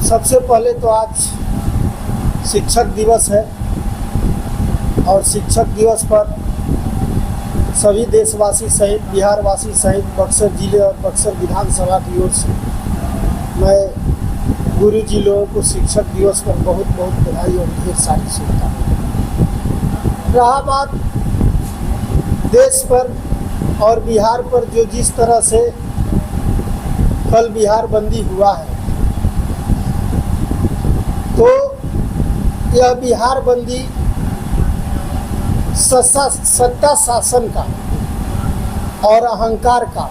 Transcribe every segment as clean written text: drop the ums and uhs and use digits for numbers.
सबसे पहले तो आज शिक्षक दिवस है और शिक्षक दिवस पर सभी देशवासी सहित बिहारवासी सहित बक्सर जिले और बक्सर विधानसभा की ओर से मैं गुरुजी लोगों को शिक्षक दिवस पर बहुत बहुत बधाई और ढेर सारी शुभकामनाएं। रहा बात देश पर और बिहार पर, जो जिस तरह से कल बिहार बंदी हुआ है, तो यह बिहार बंदी सत्ता शासन का और अहंकार का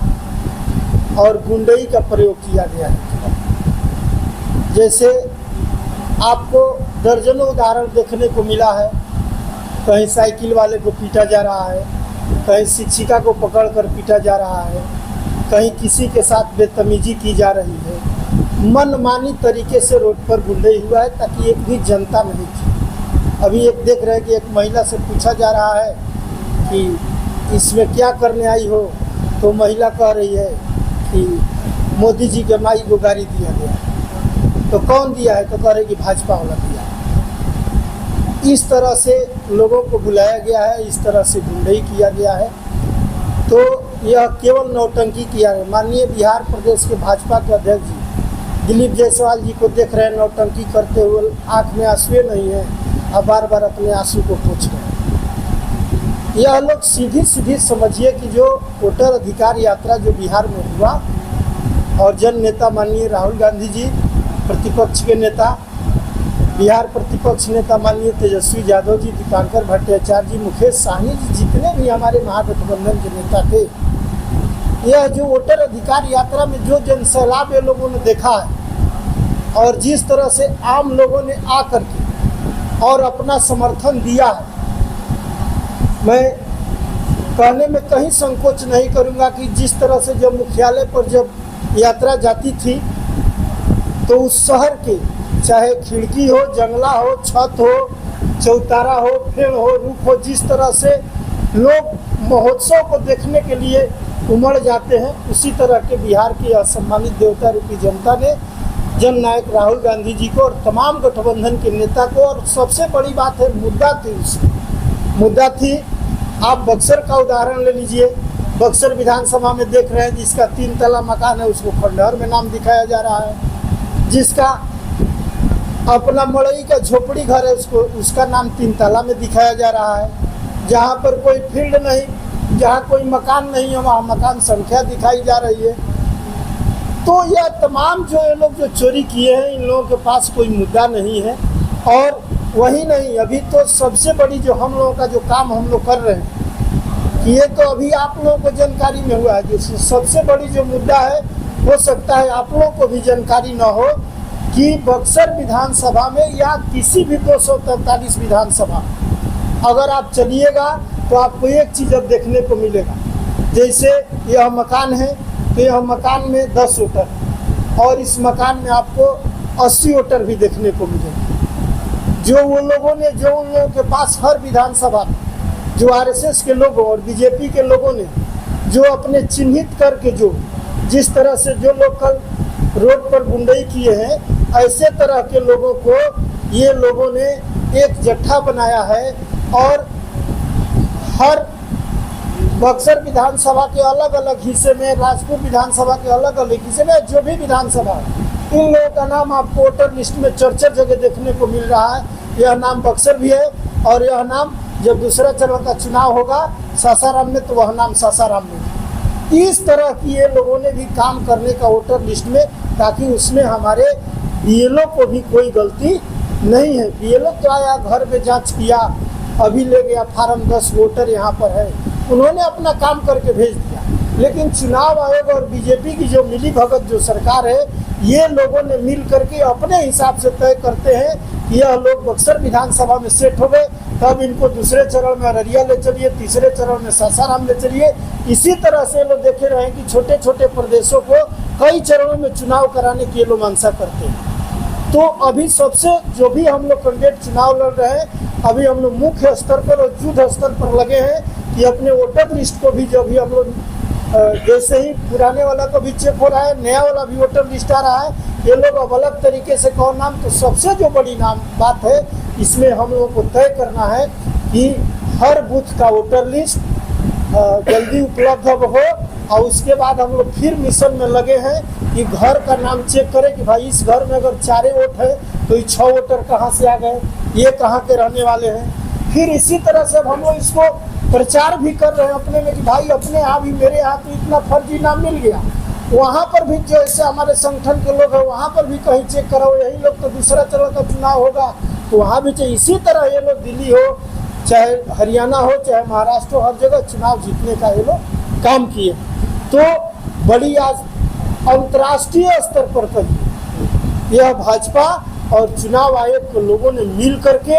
और गुंडई का प्रयोग किया गया है। जैसे आपको दर्जनों उदाहरण देखने को मिला है। कहीं साइकिल वाले को पीटा जा रहा है, कहीं शिक्षिका को पकड़कर पीटा जा रहा है, कहीं किसी के साथ बदतमीजी की जा रही है। मनमानी तरीके से रोड पर गुंडई हुआ है ताकि एक भी जनता नहीं थी। अभी एक देख रहे हैं कि एक महिला से पूछा जा रहा है कि इसमें क्या करने आई हो, तो महिला कह रही है कि मोदी जी के माई को गाड़ी दिया गया है। तो कौन दिया है? तो कह रहे कि भाजपा वाला दिया है। इस तरह से लोगों को बुलाया गया है, इस तरह से गुंडई किया गया है। तो यह केवल नौटंकी किया है। माननीय बिहार प्रदेश के भाजपा के अध्यक्ष जी दिलीप जायसवाल जी को देख रहे हैं नौटंकी करते हुए, आँख में आंसुएं नहीं है और बार बार अपने आंसू को पोंछ रहे हैं। यह लोग सीधी समझिए कि जो वोटर अधिकार यात्रा जो बिहार में हुआ और जन नेता माननीय राहुल गांधी जी, प्रतिपक्ष के नेता, बिहार प्रतिपक्ष नेता माननीय तेजस्वी यादव जी, दीपांकर भट्टाचार्य जी, मुकेश साहनी जी, जितने भी हमारे महागठबंधन के नेता थे, यह जो वोटर अधिकार यात्रा में जो जनसैलाब ये लोगों ने देखा है और जिस तरह से आम लोगों ने आकर के और अपना समर्थन दिया है, मैं कहने में कहीं संकोच नहीं करूंगा कि जिस तरह से जब मुख्यालय पर जब यात्रा जाती थी तो उस शहर के चाहे खिड़की हो, जंगला हो, छत हो, चौतारा हो, पेड़ हो, रूप हो, जिस तरह से लोग महोत्सव को देखने के लिए उमड़ जाते हैं, उसी तरह के बिहार की असम्मानित देवता रूपी जनता ने जननायक राहुल गांधी जी को और तमाम गठबंधन के नेता को, और सबसे बड़ी बात है मुद्दा थी आप बक्सर का उदाहरण ले लीजिए। बक्सर विधानसभा में देख रहे हैं जिसका 3 तला मकान है उसको खंडहर में नाम दिखाया जा रहा है, जिसका अपना मड़ई का झोपड़ी घर है उसका नाम 3 तला में दिखाया जा रहा है। जहाँ पर कोई फील्ड नहीं, जहाँ कोई मकान नहीं है, वहाँ मकान संख्या दिखाई जा रही है। तो यह तमाम जो ये लोग जो चोरी किए हैं, इन लोगों के पास कोई मुद्दा नहीं है। और वही नहीं, अभी तो सबसे बड़ी जो हम लोगों का जो काम हम लोग कर रहे हैं कि ये तो अभी आप लोगों को जानकारी में हुआ है, जो सबसे बड़ी जो मुद्दा है, हो सकता है आप लोगों को भी जानकारी न हो कि बक्सर विधानसभा में या किसी भी 243 विधानसभा अगर आप चलिएगा तो आपको एक चीज़ अब देखने को मिलेगा। जैसे यह मकान है तो यह मकान में 10 वोटर और इस मकान में आपको 80 वोटर भी देखने को मिलेगा। जो उन लोगों के पास हर विधानसभा में जो आरएसएस के लोगों और बीजेपी के लोगों ने जो अपने चिन्हित करके जो जिस तरह से जो लोग कल रोड पर गुंडई किए हैं, ऐसे तरह के लोगों को ये लोगों ने एक जत्था बनाया है और हर बक्सर विधानसभा के अलग अलग हिस्से में, राजपुर विधानसभा के अलग अलग हिस्से में, जो भी विधानसभा है, इन लोगों का नाम आपको वोटर लिस्ट में चर्चा जगह देखने को मिल रहा है। यह नाम बक्सर भी है और यह नाम जब दूसरा चरण का चुनाव होगा सासाराम में तो वह नाम सासाराम में। इस तरह की ये लोगों ने भी काम करने का वोटर लिस्ट में, ताकि उसमें हमारे बीएलओ को भी कोई गलती नहीं है। बीएलओ तो आया, घर में जांच किया, अभी ले गया फार्म 10 वोटर यहाँ पर है, उन्होंने अपना काम करके भेज दिया। लेकिन चुनाव आयोग और बीजेपी की जो मिली भगत जो सरकार है, ये लोगों ने मिल करके अपने हिसाब से तय करते हैं कि यह लोग बक्सर विधानसभा में सेट हो गए, तब इनको दूसरे चरण में अररिया ले चलिए, तीसरे चरण में सासाराम ले चलिए। इसी तरह से लोग देखे रहे कि छोटे छोटे प्रदेशों को कई चरणों में चुनाव कराने की लोग मंशा करते हैं। तो अभी सबसे जो भी हम लोग कैंडिडेट चुनाव लड़ रहे हैं, अभी हम लोग मुख्य स्तर पर और युद्ध स्तर पर लगे हैं कि अपने वोटर लिस्ट को भी जो भी हम लोग जैसे ही पुराने वाला को भी चेक हो रहा है, नया वाला भी वोटर लिस्ट आ रहा है, ये लोग अब अलग तरीके से कौन नाम। तो सबसे जो बड़ी बात है इसमें हम लोगों को तय करना है कि हर बूथ का वोटर लिस्ट जल्दी उपलब्ध हो, और उसके बाद हम लोग फिर मिशन में लगे हैं कि घर का नाम चेक करें कि भाई इस घर में अगर 4 वोट है तो ये 6 वोटर कहाँ से आ गए, ये कहाँ के रहने वाले हैं। फिर इसी तरह से हम लोग इसको प्रचार भी कर रहे हैं अपने में कि भाई अपने यहाँ भी, मेरे यहाँ तो इतना फर्जी नाम मिल गया, वहाँ पर भी जो ऐसे हमारे संगठन के लोग हैं वहाँ पर भी कहीं चेक कराओ, यही लोग तो दूसरा चरण का चुनाव होगा तो वहाँ भी चाहिए। इसी तरह ये लोग दिल्ली हो चाहे हरियाणा हो चाहे महाराष्ट्र हो, हर जगह चुनाव जीतने का ये लोग काम किए। तो बड़ी आज अंतर्राष्ट्रीय स्तर पर कही यह भाजपा और चुनाव आयोग के लोगों ने मिल करके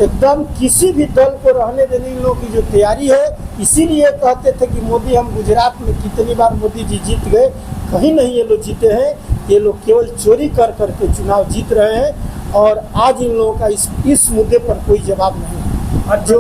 एकदम किसी भी दल को रहने देने की लोगों की जो तैयारी है, इसीलिए कहते थे कि मोदी, हम गुजरात में कितनी बार मोदी जी जीत गए, कहीं नहीं ये लोग जीते हैं, ये लोग केवल चोरी कर करके चुनाव जीत रहे हैं। और आज इन लोगों का इस मुद्दे पर कोई जवाब नहीं है। जो